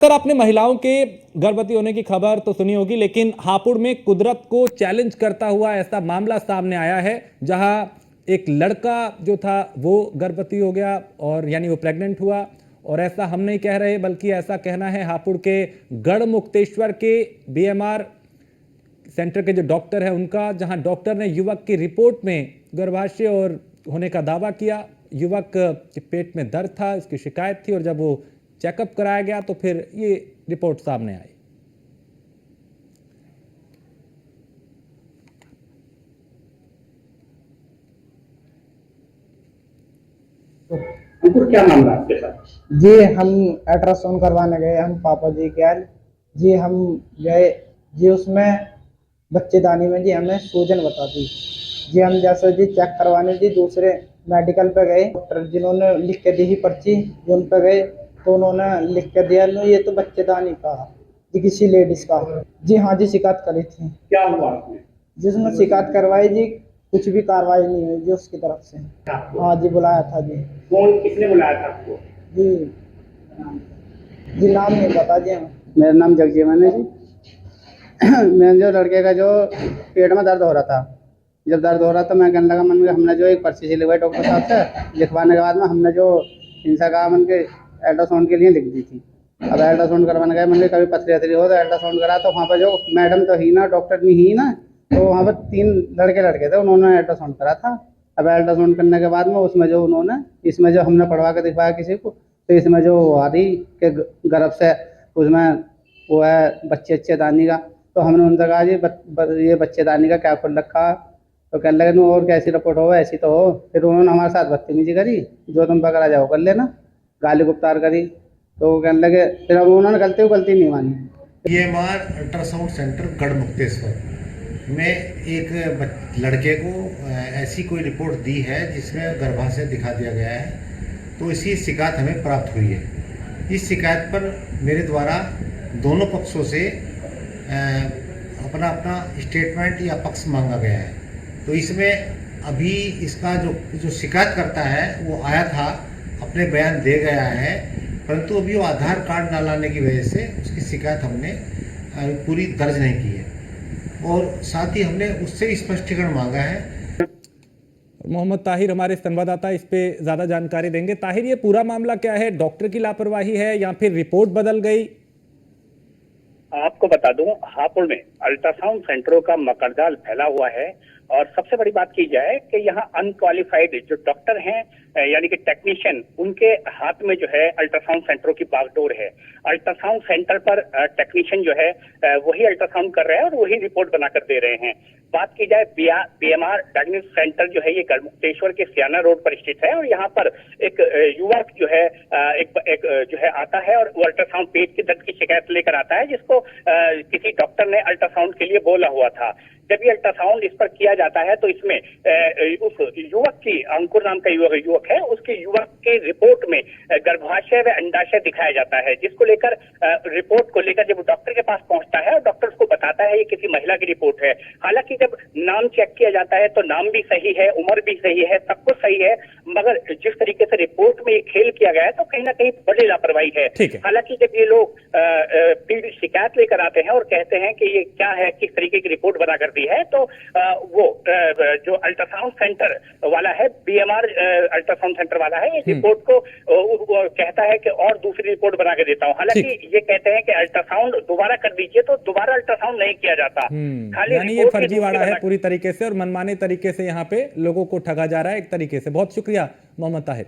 Sir, आपने महिलाओं के गर्भवती होने की खबर तो सुनी होगी, लेकिन हापुड़ में कुदरत को चैलेंज करता हुआ ऐसा मामला सामने आया है जहां एक लड़का जो था वो गर्भवती हो गया और यानी वो प्रेग्नेंट हुआ। और ऐसा हम नहीं कह रहे, बल्कि ऐसा कहना है हापुड़ के गढ़मुक्तेश्वर के बीएमआर सेंटर के जो डॉक्टर है उनका, जहां डॉक्टर ने युवक की रिपोर्ट में गर्भाशय और होने का दावा किया। युवक के पेट में दर्द था, इसकी शिकायत थी, और जब वो चेकअप कराया गया तो फिर ये रिपोर्ट सामने आई। अंकुर, क्या मामला आपके साथ? जी, हम अल्ट्रासाउंड करवाने गए, हम पापा जी के जी हम गए जी, उसमें बच्चेदानी में जी हमें सूजन बता दी जी। हम जैसे जी चेक करवाने जी दूसरे मेडिकल पे गए, डॉक्टर जिन्होंने लिख के दी ही पर्ची जो उन पे गए तो उन्होंने लिख के दिया नो ये तो बच्चेदानी का जी, किसी लेडीज का जी। हाँ जी, शिकायत करी थी। क्या हुआ आपने? जिसमें शिकायत करवाई जी, कुछ भी कार्रवाई नहीं हुई जी उसकी तरफ से। हाँ जी, बुलाया था जी। कौन, किसने बुलाया था आपको? जी जी, नाम नहीं पता जी हमें। मेरा नाम जगजीवन है जी। मैंने जो लड़के का जो पेट में दर्द हो रहा था, जब दर्द हो रहा था मैं कहने लगा मन में, हमने जो एक पर्ची से लिखवाई डॉक्टर साहब से, लिखवाने के बाद में हमने जो इनसे कहा मन के अल्ट्रासाउंड के लिए लिख दी थी। अब अल्ट्रासाउंड करवाने गए, मैंने कभी पथरी अथरी हो तो अल्ट्रासाउंड करा, तो वहाँ पर जो मैडम तो ही ना, डॉक्टर नहीं ही ना, तो वहाँ पर 3 लड़के थे, उन्होंने अल्ट्रासाउंड करा था। अब अल्ट्रासाउंड करने के बाद में उसमें जो उन्होंने, इसमें जो हमने पढ़वा के दिखवाया किसी को, तो इसमें जो आ रही के गर्भ से उसमें वो है बच्चेदानी का, तो हमने उनसे कहा जी ये बच्चेदानी का क्या खोल रखा, तो कहने लगे नो और कैसी रिपोर्ट हो ऐसी तो हो। फिर उन्होंने हमारे साथ बदतमीजी करी, जो तुम पकड़ा जाओ कर लेना, गाली गुप्तार करी। तो वो कहने लगे, फिर अब उन्होंने गलती नहीं मानी। बीएमआर अल्ट्रासाउंड सेंटर गढ़मुक्तेश्वर में एक लड़के को ऐसी कोई रिपोर्ट दी है जिसमें गर्भाशय दिखा दिया गया है, तो इसी शिकायत हमें प्राप्त हुई है। इस शिकायत पर मेरे द्वारा दोनों पक्षों से अपना अपना स्टेटमेंट या पक्ष मांगा गया है। तो इसमें अभी इसका जो शिकायत करता है वो आया था, अपने बयान दे गया है, परंतु अभी वो आधार कार्ड ना लाने की वजह से उसकी शिकायत हमने पूरी दर्ज नहीं की है, और साथ ही हमने उससे स्पष्टीकरण मांगा है। मोहम्मद ताहिर हमारे संवाददाता इस पे ज्यादा जानकारी देंगे। ताहिर, ये पूरा मामला क्या है? डॉक्टर की लापरवाही है या फिर रिपोर्ट बदल गई? आपको बता दूं, हापुड़ में अल्ट्रासाउंड सेंटरों का मकरजाल फैला हुआ है, और सबसे बड़ी बात की जाए कि यहाँ अनक्वालिफाइड जो डॉक्टर हैं यानी कि टेक्नीशियन, उनके हाथ में जो है अल्ट्रासाउंड सेंटरों की बागडोर है। अल्ट्रासाउंड सेंटर पर टेक्नीशियन जो है वही अल्ट्रासाउंड कर रहे हैं और वही रिपोर्ट बनाकर दे रहे हैं। बात की जाए बीएमआर डायग्नोस्टिक सेंटर जो है ये गढ़मुक्तेश्वर के सियाना रोड पर स्थित है, और यहाँ पर एक युवक जो है एक जो है आता है और वो अल्ट्रासाउंड पेट के दर्द की शिकायत लेकर आता है, जिसको किसी डॉक्टर ने अल्ट्रासाउंड के लिए बोला हुआ था। जब ये अल्ट्रासाउंड इस पर किया जाता है तो इसमें उस युवक की, अंकुर नाम का युवक है, उसके युवक के रिपोर्ट में गर्भाशय व अंडाशय दिखाया जाता है, जिसको लेकर रिपोर्ट को लेकर जब डॉक्टर के पास पहुंचता है और डॉक्टर उसको बताता है ये किसी महिला की रिपोर्ट है। हालांकि जब नाम चेक किया जाता है तो नाम भी सही है, उम्र भी सही है, सब कुछ सही है, मगर जिस तरीके से रिपोर्ट में ये खेल किया गया है तो कहीं ना कहीं बड़ी लापरवाही है। हालांकि जब ये लोग शिकायत लेकर आते हैं और कहते हैं कि ये क्या है, किस तरीके की रिपोर्ट बना कर दी है, तो वो जो अल्ट्रासाउंड सेंटर वाला है, बीएमआर अल्ट्रासाउंड सेंटर वाला है, इस रिपोर्ट को वो कहता है कि और दूसरी रिपोर्ट बना के देता हूँ। हालांकि ये कहते हैं कि अल्ट्रासाउंड दोबारा कर दीजिए, तो दोबारा अल्ट्रासाउंड नहीं किया जाता। खाली यानी ये फर्जीवाड़ा है पूरी तरीके से, और मनमाने तरीके से यहाँ पे लोगों को ठगा जा रहा है एक तरीके से। बहुत शुक्रिया मोहम्मद ताहिर।